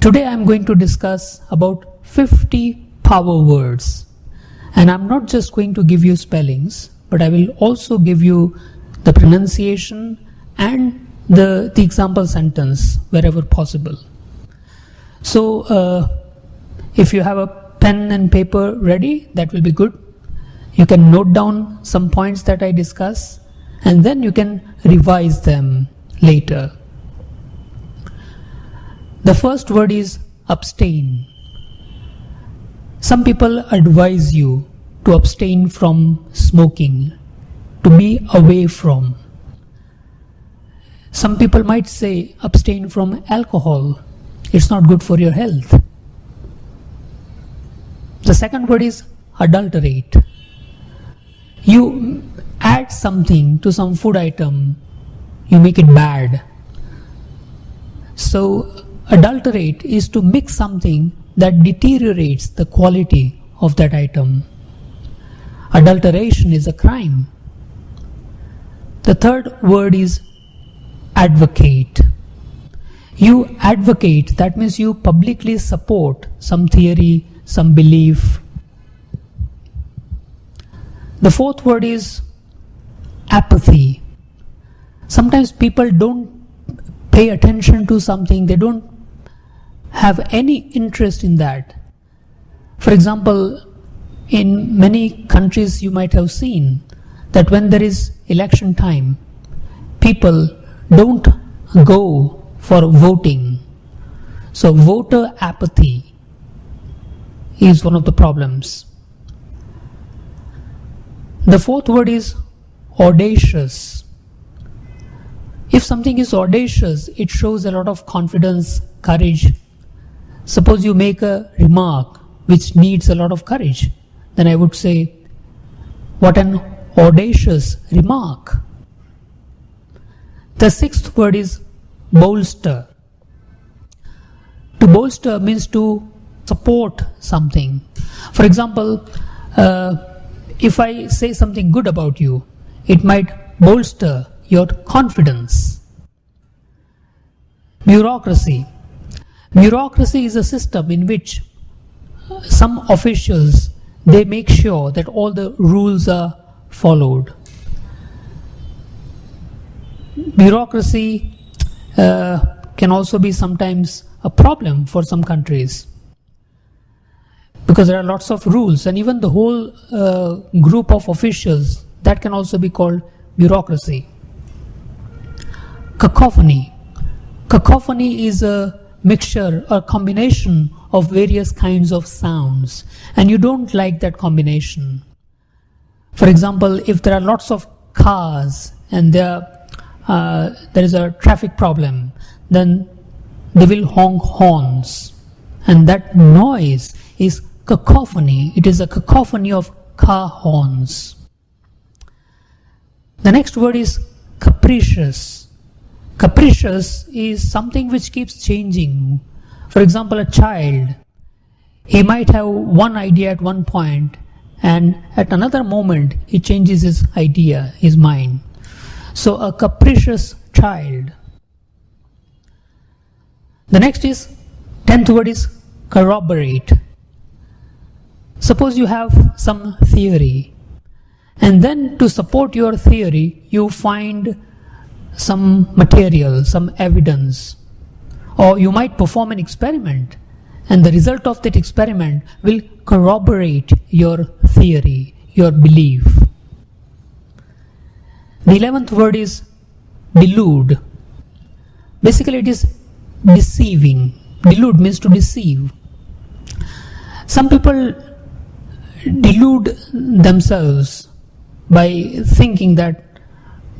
Today I'm going to discuss about 50 power words, and I'm not just going to give you spellings, but I will also give you the pronunciation and the example sentence wherever possible. So if you have a pen and paper ready, that will be good. You can note down some points that I discuss, and then you can revise them later. The first word is abstain. Some people advise you to abstain from smoking, to be away from. Some people might say abstain from alcohol. It's not good for your health. The second word is adulterate. You add something to some food item, you make it bad. So adulterate is to mix something that deteriorates the quality of that item. Adulteration is a crime. The third word is advocate. You advocate, that means you publicly support some theory, some belief. The fourth word is apathy. Sometimes people don't pay attention to something, they don't have any interest in that. For example, in many countries you might have seen that when there is election time, people don't go for voting. So voter apathy is one of the problems. The fourth word is audacious. If something is audacious, it shows a lot of confidence, courage. Suppose you make a remark which needs a lot of courage, then I would say, what an audacious remark. The sixth word is bolster. To bolster means to support something. For example, if I say something good about you, it might bolster your confidence. Bureaucracy. Bureaucracy is a system in which some officials, they make sure that all the rules are followed. Bureaucracy can also be sometimes a problem for some countries, because there are lots of rules, and even the whole group of officials, that can also be called bureaucracy. Cacophony. Cacophony is a mixture or combination of various kinds of sounds, and you don't like that combination. For example, if there are lots of cars and there is a traffic problem, then they will honk horns, and that noise is cacophony. It is a cacophony of car horns. The next word is capricious. Capricious is something which keeps changing. For example, a child, he might have one idea at one point, and at another moment he changes his idea, his mind. So a capricious child. The next is, 10th word is corroborate. Suppose you have some theory, and then to support your theory you find some material, some evidence, or you might perform an experiment, and the result of that experiment will corroborate your theory, your belief. The 11th word is delude. Basically it is deceiving. Delude means to deceive. Some people delude themselves by thinking that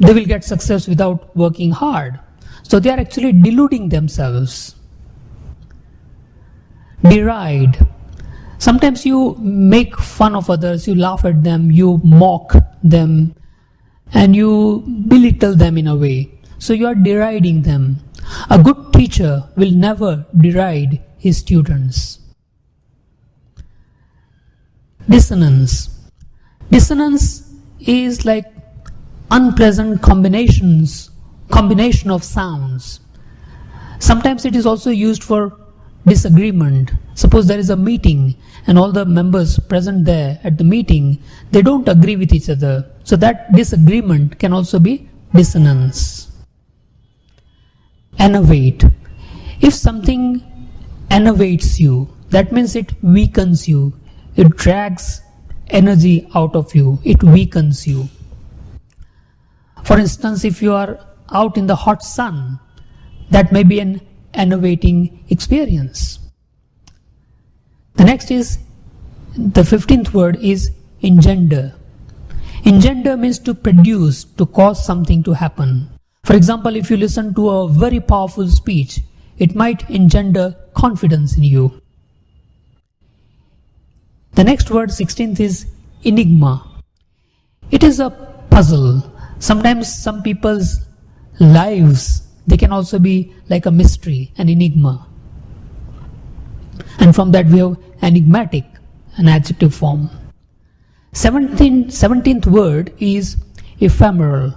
they will get success without working hard. So they are actually deluding themselves. Deride. Sometimes you make fun of others, you laugh at them, you mock them, and you belittle them in a way. So you are deriding them. A good teacher will never deride his students. Dissonance. Dissonance is like unpleasant combination of sounds. Sometimes it is also used for disagreement, suppose there is a meeting and all the members present there at the meeting, they don't agree with each other. So that disagreement can also be dissonance. Enervate. If something enervates you, that means it weakens you. It drags energy out of you. It weakens you. For instance, if you are out in the hot sun, that may be an enervating experience. The next is, the 15th word is engender. Engender means to produce, to cause something to happen. For example, if you listen to a very powerful speech, it might engender confidence in you. The next word, 16th, is enigma. It is a puzzle. Sometimes some people's lives, they can also be like a mystery, an enigma. And from that we have enigmatic, an adjective form. 17th word is ephemeral.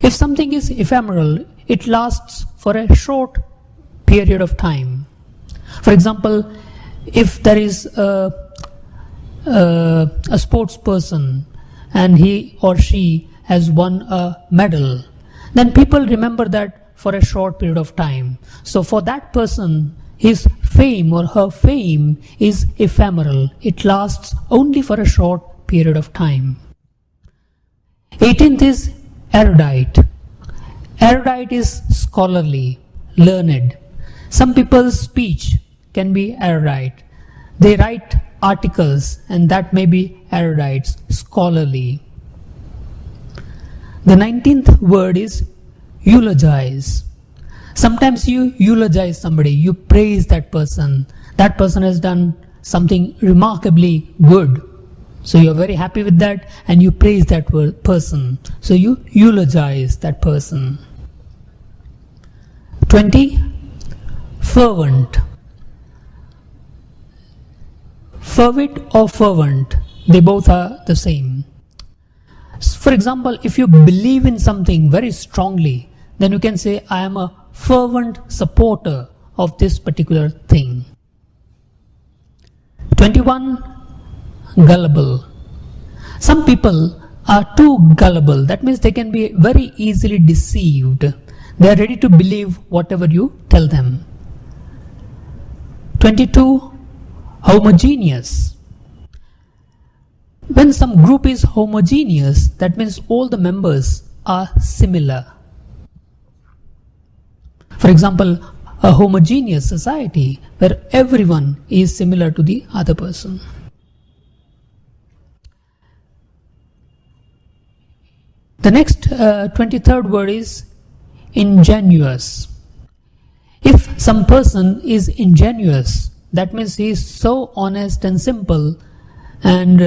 If something is ephemeral, it lasts for a short period of time. For example, if there is a sports person and he or she has won a medal, then people remember that for a short period of time. So for that person, his fame or her fame is ephemeral. It lasts only for a short period of time. 18th is erudite. Erudite is scholarly, learned. Some people's speech can be erudite. They write articles and that may be erudite, scholarly. The 19th word is eulogize. Sometimes you eulogize somebody, you praise that person. That person has done something remarkably good. So you are very happy with that and you praise that person. So you eulogize that person. 20. Fervent. Fervid or fervent, they both are the same. For example, if you believe in something very strongly, then you can say, I am a fervent supporter of this particular thing. 21. Gullible. Some people are too gullible. That means they can be very easily deceived. They are ready to believe whatever you tell them. 22. Homogeneous. When some group is homogeneous, that means all the members are similar. For example, a homogeneous society where everyone is similar to the other person. The next 23rd word is ingenuous. If some person is ingenuous, that means he is so honest and simple and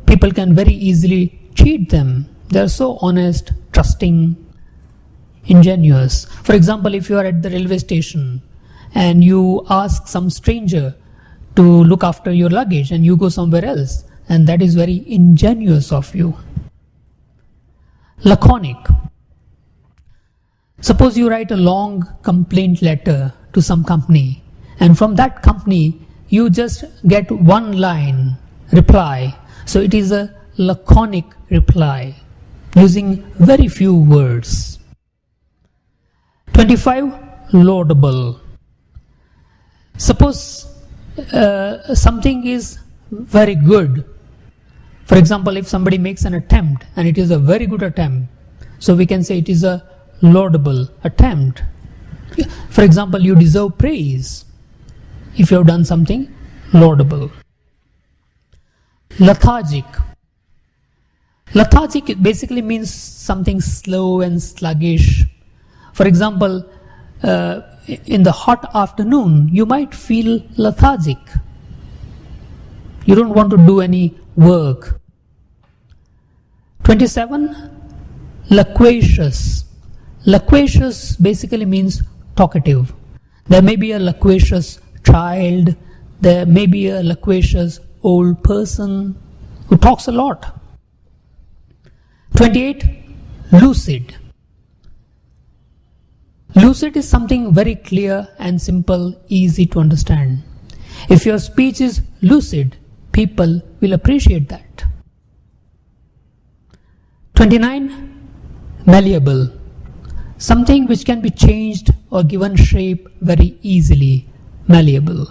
people can very easily cheat them. They are so honest, trusting, ingenuous. For example, if you are at the railway station and you ask some stranger to look after your luggage and you go somewhere else, and that is very ingenuous of you. Laconic. Suppose you write a long complaint letter to some company, and from that company you just get one line reply. So it is a laconic reply using very few words. 25. Laudable. Suppose something is very good. For example, if somebody makes an attempt and it is a very good attempt, so we can say it is a laudable attempt. For example, you deserve praise if you have done something laudable. Lethargic. Lethargic basically means something slow and sluggish. For example, in the hot afternoon, you might feel lethargic. You don't want to do any work. 27. Loquacious. Loquacious basically means talkative. There may be a loquacious child, there may be a loquacious old person who talks a lot. 28. Lucid. Lucid is something very clear and simple, easy to understand. If your speech is lucid, people will appreciate that. 29. Malleable. Something which can be changed or given shape very easily. Malleable.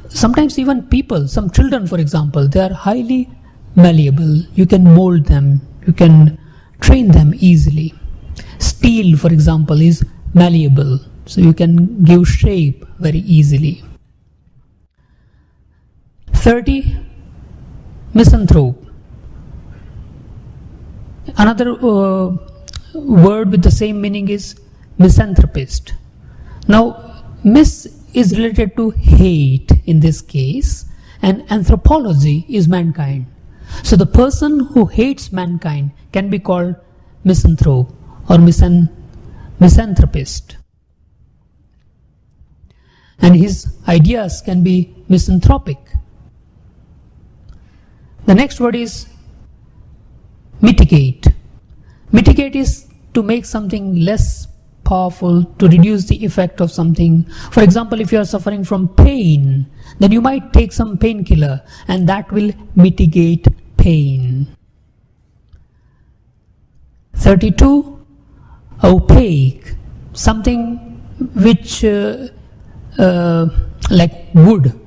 Sometimes even people, some children for example, they are highly malleable. You can mold them, you can train them easily. Steel for example is malleable, so you can give shape very easily. 30. Misanthrope. Another word with the same meaning is misanthropist. Now, mis is related to hate in this case, and anthropology is mankind. So the person who hates mankind can be called misanthrope or misanthropist. And his ideas can be misanthropic. The next word is mitigate. Mitigate is to make something less powerful, to reduce the effect of something. For example, if you are suffering from pain, then you might take some painkiller and that will mitigate pain. 32. Opaque. Something which like wood,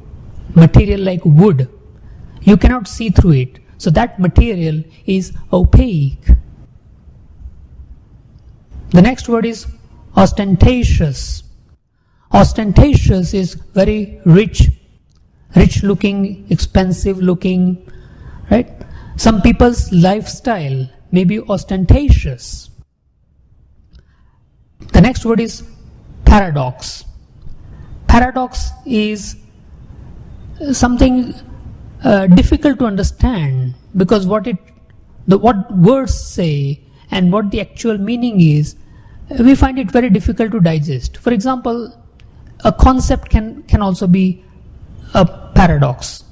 material like wood. You cannot see through it. So that material is opaque. The next word is ostentatious. Ostentatious is very rich looking, expensive looking, right? Some people's lifestyle may be ostentatious. The next word is paradox. Paradox is something difficult to understand, because what words say and what the actual meaning is, we find it very difficult to digest. For example, a concept can also be a paradox.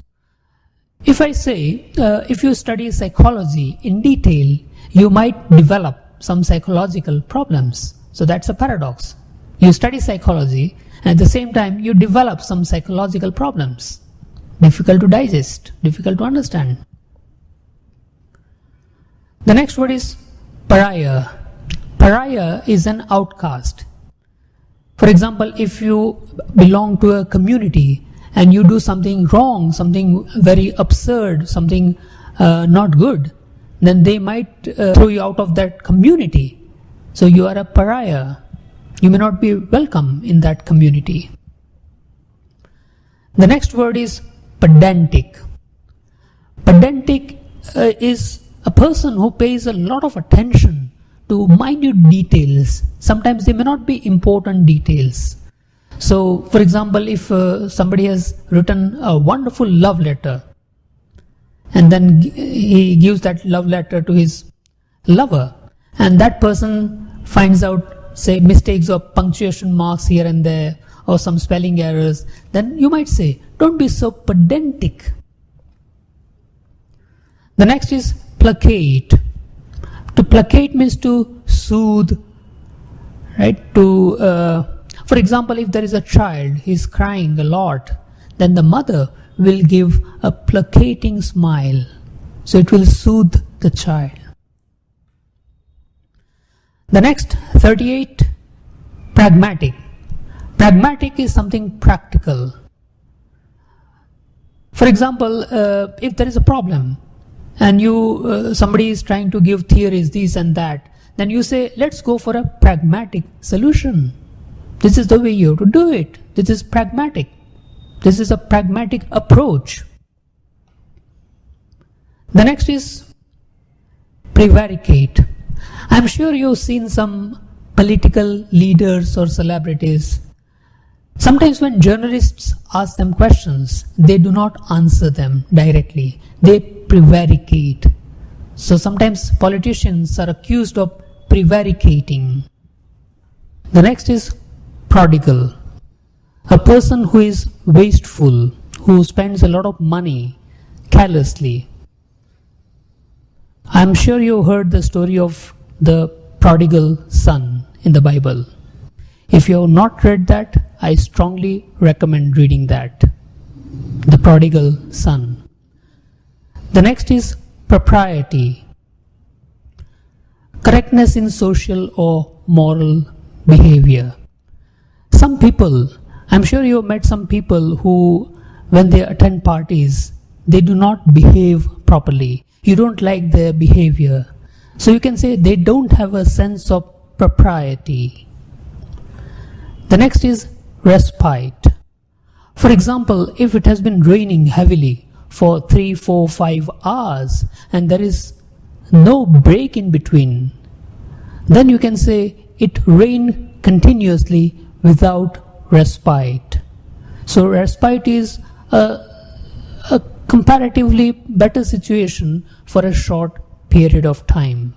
If I say, if you study psychology in detail, you might develop some psychological problems. So that's a paradox. You study psychology, and at the same time you develop some psychological problems. Difficult to digest, difficult to understand. The next word is pariah. Pariah is an outcast. For example, if you belong to a community and you do something wrong, something very absurd, something not good, then they might throw you out of that community. So you are a pariah. You may not be welcome in that community. The next word is pedantic. Pedantic is a person who pays a lot of attention to minute details. Sometimes they may not be important details. So, for example, if somebody has written a wonderful love letter and then he gives that love letter to his lover, and that person finds out, say, mistakes or punctuation marks here and there or some spelling errors, then you might say, don't be so pedantic. The next is placate. To placate means to soothe, right? For example, if there is a child, he is crying a lot, then the mother will give a placating smile. So it will soothe the child. The next, 38, pragmatic. Pragmatic is something practical. For example, if there is a problem and somebody is trying to give theories, this and that, then you say, let's go for a pragmatic solution. This is the way you have to do it. This is pragmatic. This is a pragmatic approach. The next is prevaricate. I'm sure you've seen some political leaders or celebrities. Sometimes when journalists ask them questions, they do not answer them directly. They prevaricate. So sometimes politicians are accused of prevaricating. The next is prodigal. A person who is wasteful, who spends a lot of money carelessly. I'm sure you heard the story of the prodigal son in the Bible. If you have not read that, I strongly recommend reading that. The Prodigal Son. The next is propriety. Correctness in social or moral behavior. Some people, I'm sure you have met some people who, when they attend parties, they do not behave properly. You don't like their behavior. So you can say they don't have a sense of propriety. The next is respite. For example, if it has been raining heavily for 3, 4, 5 hours and there is no break in between, then you can say it rained continuously without respite. So respite is a comparatively better situation for a short period of time.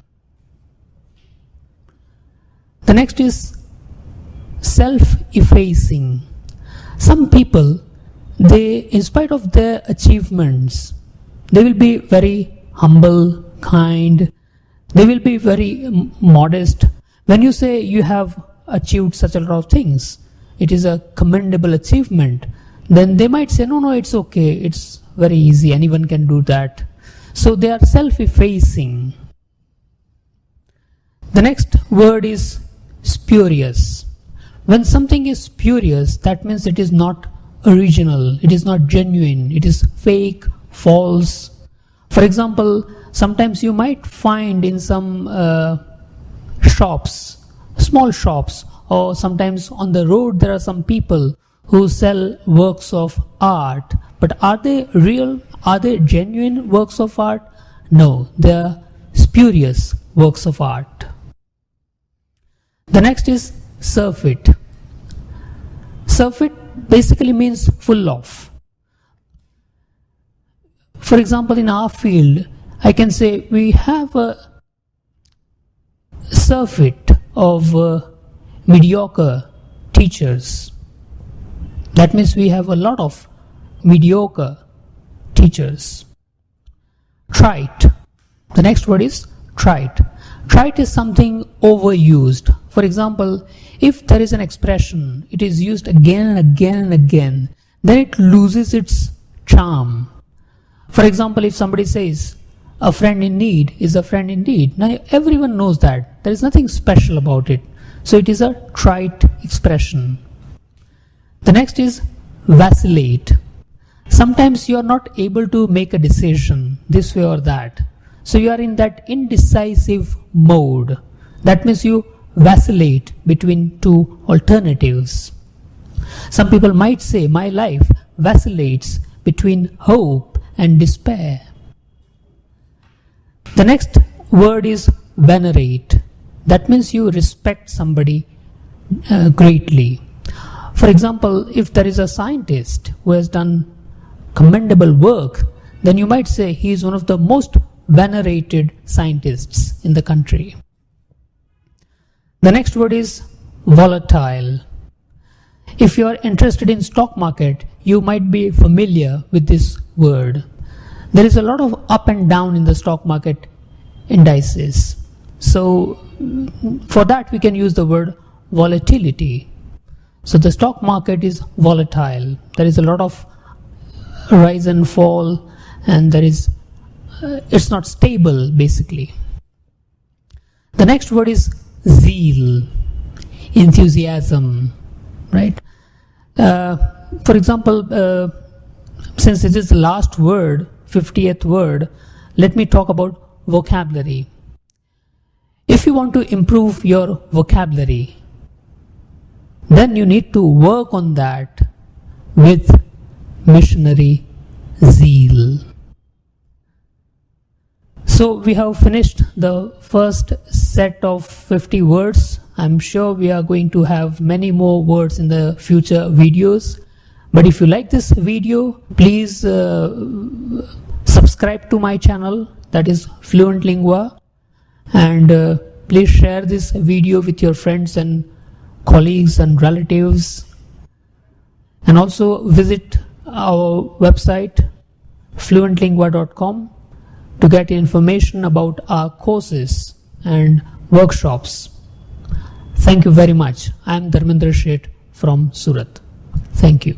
The next is self-effacing. Some people, they, in spite of their achievements, they will be very humble, kind, they will be very modest. When you say you have achieved such a lot of things, it is a commendable achievement, then they might say, no, it's okay, it's very easy, anyone can do that. So they are self-effacing. The next word is spurious. When something is spurious, that means it is not original, it is not genuine, it is fake, false. For example, sometimes you might find in some shops, small shops, or sometimes on the road there are some people who sell works of art. But are they real? Are they genuine works of art? No, they are spurious works of art. The next is surfeit. Surfeit basically means full of. For example, in our field, I can say we have a surfeit of mediocre teachers. That means we have a lot of mediocre teachers. Trite. The next word is trite. Trite is something overused. For example, if there is an expression, it is used again and again and again, then it loses its charm. For example, if somebody says, a friend in need is a friend indeed. Now everyone knows that. There is nothing special about it. So it is a trite expression. The next is vacillate. Sometimes you are not able to make a decision this way or that. So you are in that indecisive mode. That means you vacillate between two alternatives. Some people might say, my life vacillates between hope and despair. The next word is venerate. That means you respect somebody greatly. For example, if there is a scientist who has done commendable work, then you might say he is one of the most venerated scientists in the country. The next word is volatile. If you are interested in stock market, you might be familiar with this word. There is a lot of up and down in the stock market indices. So for that we can use the word volatility. So the stock market is volatile. There is a lot of rise and fall, and it's not stable basically. The next word is zeal, enthusiasm, right? For example, since it is the last word, 50th word, let me talk about vocabulary. If you want to improve your vocabulary, then you need to work on that with missionary zeal. So we have finished the first set of 50 words. I'm sure we are going to have many more words in the future videos. But if you like this video, please subscribe to my channel, that is Fluentlingua, and please share this video with your friends and colleagues and relatives, and also visit our website fluentlingua.com to get information about our courses and workshops. Thank you very much. I am Dharmendra Sheth from Surat. Thank you.